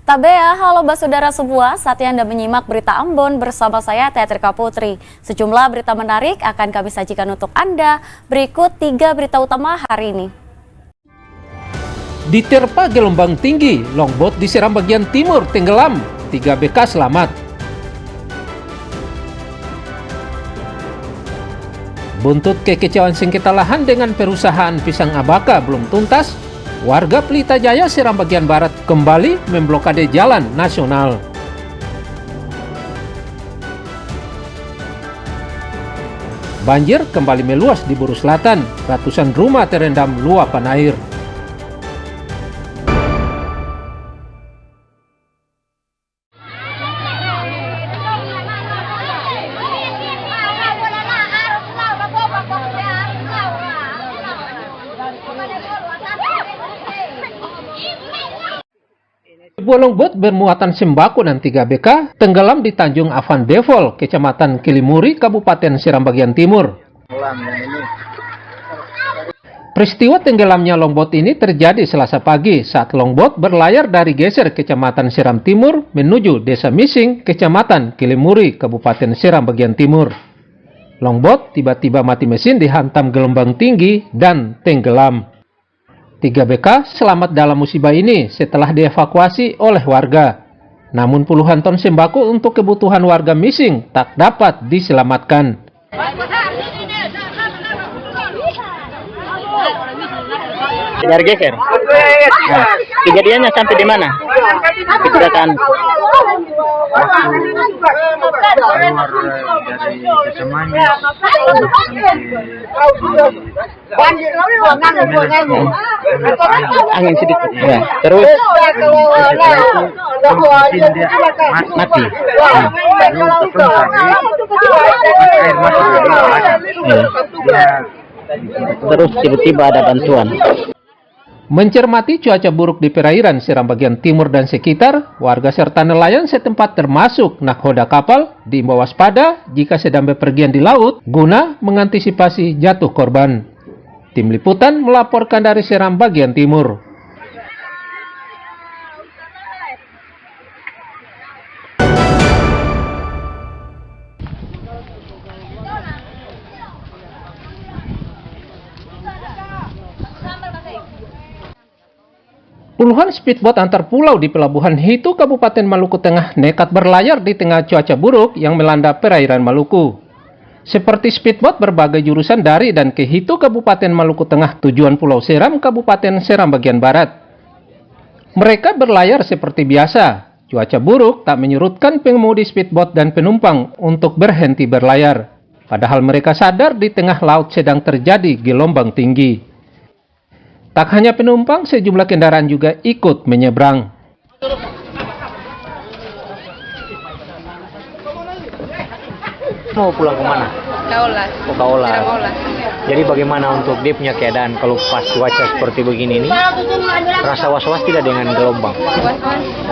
Tabea, halo Basudara semua, saatnya Anda menyimak berita Ambon bersama saya Teatrika Putri. Sejumlah berita menarik akan kami sajikan untuk Anda. Berikut 3 berita utama hari ini. Diterpa gelombang tinggi, longboat disiram bagian timur tenggelam, 3 BK selamat. Buntut kekecewaan sengketa lahan dengan perusahaan pisang Abaka belum tuntas, warga Pelita Jaya Seram bagian barat kembali memblokade jalan nasional. Banjir kembali meluas di Buru Selatan, ratusan rumah terendam luapan air. Sebuah longboat bermuatan sembako dan 3 BK tenggelam di Tanjung Avan Devol, Kecamatan Kilimuri, Kabupaten Seram bagian timur. Peristiwa tenggelamnya longboat ini terjadi Selasa pagi saat longboat berlayar dari Geser, Kecamatan Seram Timur menuju Desa Mising, Kecamatan Kilimuri, Kabupaten Seram bagian timur. Longboat tiba-tiba mati mesin dihantam gelombang tinggi dan tenggelam. 3 BK selamat dalam musibah ini setelah dievakuasi oleh warga. Namun puluhan ton sembako untuk kebutuhan warga Mising tak dapat diselamatkan. Dari Geser. Nah, kejadiannya sampai di mana? Kecelakaan. Angin sedikit. Ya. Terus mati. Terus tiba-tiba ada bantuan. Mencermati cuaca buruk di perairan Seram bagian timur dan sekitar, warga serta nelayan setempat termasuk nakhoda kapal diimbau waspada jika sedang bepergian di laut guna mengantisipasi jatuh korban. Tim Liputan melaporkan dari Seram bagian timur. Puluhan speedboat antar pulau di Pelabuhan Hitu, Kabupaten Maluku Tengah nekat berlayar di tengah cuaca buruk yang melanda perairan Maluku. Seperti speedboat berbagai jurusan dari dan ke Hitu, Kabupaten Maluku Tengah, tujuan Pulau Seram, Kabupaten Seram bagian barat. Mereka berlayar seperti biasa. Cuaca buruk tak menyurutkan pengemudi speedboat dan penumpang untuk berhenti berlayar. Padahal mereka sadar di tengah laut sedang terjadi gelombang tinggi. Tak hanya penumpang, sejumlah kendaraan juga ikut menyeberang. Mau pulang kemana? Kaulas. Ke Kaulas. Kaulas. Jadi bagaimana untuk dia punya keadaan kalau pas cuaca seperti begini ini? Rasa was-was tidak dengan gelombang? Was-was.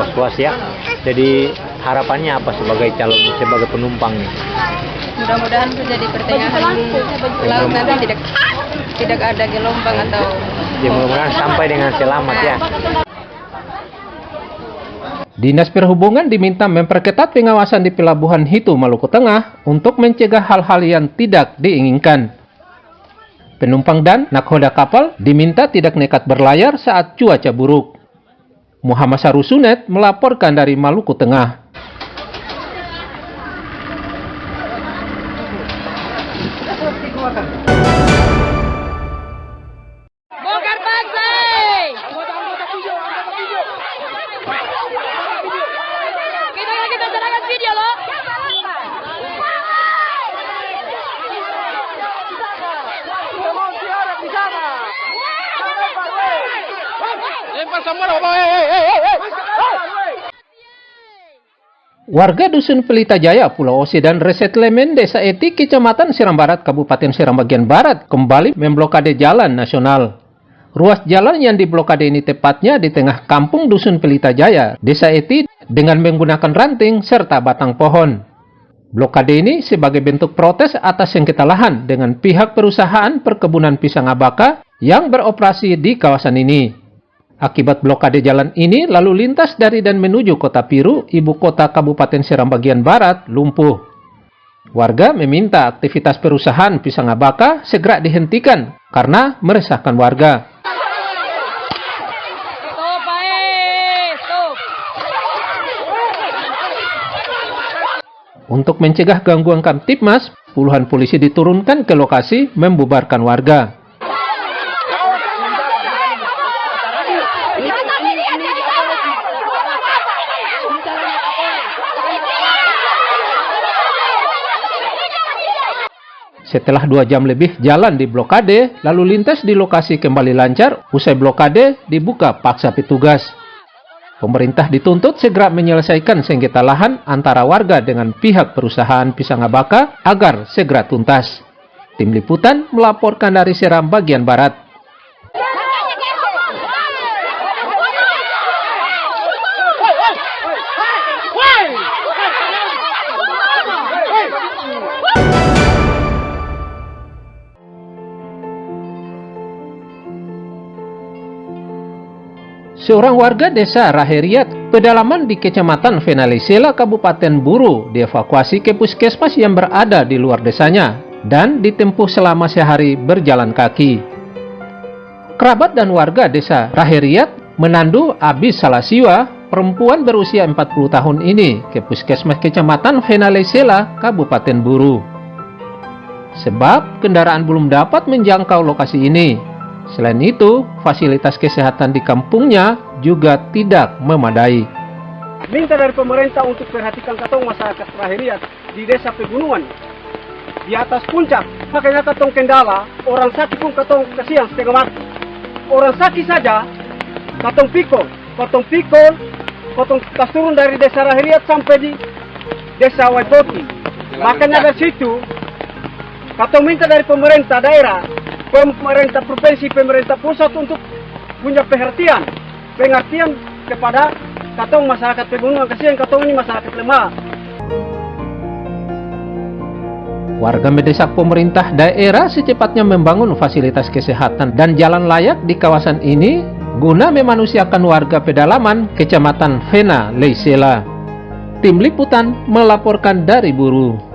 Was-was ya. Jadi harapannya apa sebagai sebagai penumpang nih? Mudah-mudahan saja di pertengahan laut nanti tidak ada gelombang atau. Ya, mudah-mudahan sampai dengan selamat ya. Dinas Perhubungan diminta memperketat pengawasan di Pelabuhan Hitu, Maluku Tengah untuk mencegah hal-hal yang tidak diinginkan. Penumpang dan nakhoda kapal diminta tidak nekat berlayar saat cuaca buruk. Muhammad Sarusunet melaporkan dari Maluku Tengah. Bongkar pasir. Kita serahkan video loh. Warga Dusun Pelita Jaya, Pulau Ose dan Resettlement Desa Eti, Kecamatan Seram Barat, Kabupaten Seram bagian barat kembali memblokade jalan nasional. Ruas jalan yang diblokade ini tepatnya di tengah kampung Dusun Pelita Jaya, Desa Eti, dengan menggunakan ranting serta batang pohon. Blokade ini sebagai bentuk protes atas sengketa lahan dengan pihak perusahaan perkebunan pisang Abaka yang beroperasi di kawasan ini. Akibat blokade jalan ini, lalu lintas dari dan menuju Kota Piru, ibu kota Kabupaten Seram bagian Barat, lumpuh. Warga meminta aktivitas perusahaan pisang abaka segera dihentikan karena meresahkan warga. Untuk mencegah gangguan Kamtibmas, puluhan polisi diturunkan ke lokasi membubarkan warga. Setelah 2 jam lebih jalan di blokade, lalu lintas di lokasi kembali lancar. Usai blokade, dibuka paksa petugas. Pemerintah dituntut segera menyelesaikan sengketa lahan antara warga dengan pihak perusahaan pisang abaka agar segera tuntas. Tim Liputan melaporkan dari Seram bagian Barat. Seorang warga desa Raheriat, pedalaman di Kecamatan Venalisela, Kabupaten Buru, dievakuasi ke puskesmas yang berada di luar desanya dan ditempuh selama sehari berjalan kaki. Kerabat dan warga desa Raheriat menandu Abis Salasiwa, perempuan berusia 40 tahun ini, ke puskesmas Kecamatan Venalisela, Kabupaten Buru. Sebab kendaraan belum dapat menjangkau lokasi ini. Selain itu, fasilitas kesehatan di kampungnya juga tidak memadai. Minta dari pemerintah untuk perhatikan katong masyarakat Raheriat di desa pegunungan, di atas puncak. Makanya katong kendala, orang sakit pun katong kasihan setengah mati. Orang sakit saja, katong pikul, katong turun dari desa Raheriat sampai di desa Waipoti. Makanya dari situ, katong minta dari pemerintah daerah, pemerintah provinsi, pemerintah pusat untuk punya pengertian kepada katong masyarakat pegunungan, kasihan katong ini masyarakat lemah. Warga mendesak pemerintah daerah secepatnya membangun fasilitas kesehatan dan jalan layak di kawasan ini guna memanusiakan warga pedalaman Kecamatan Venalisela. Tim Liputan melaporkan dari Buru.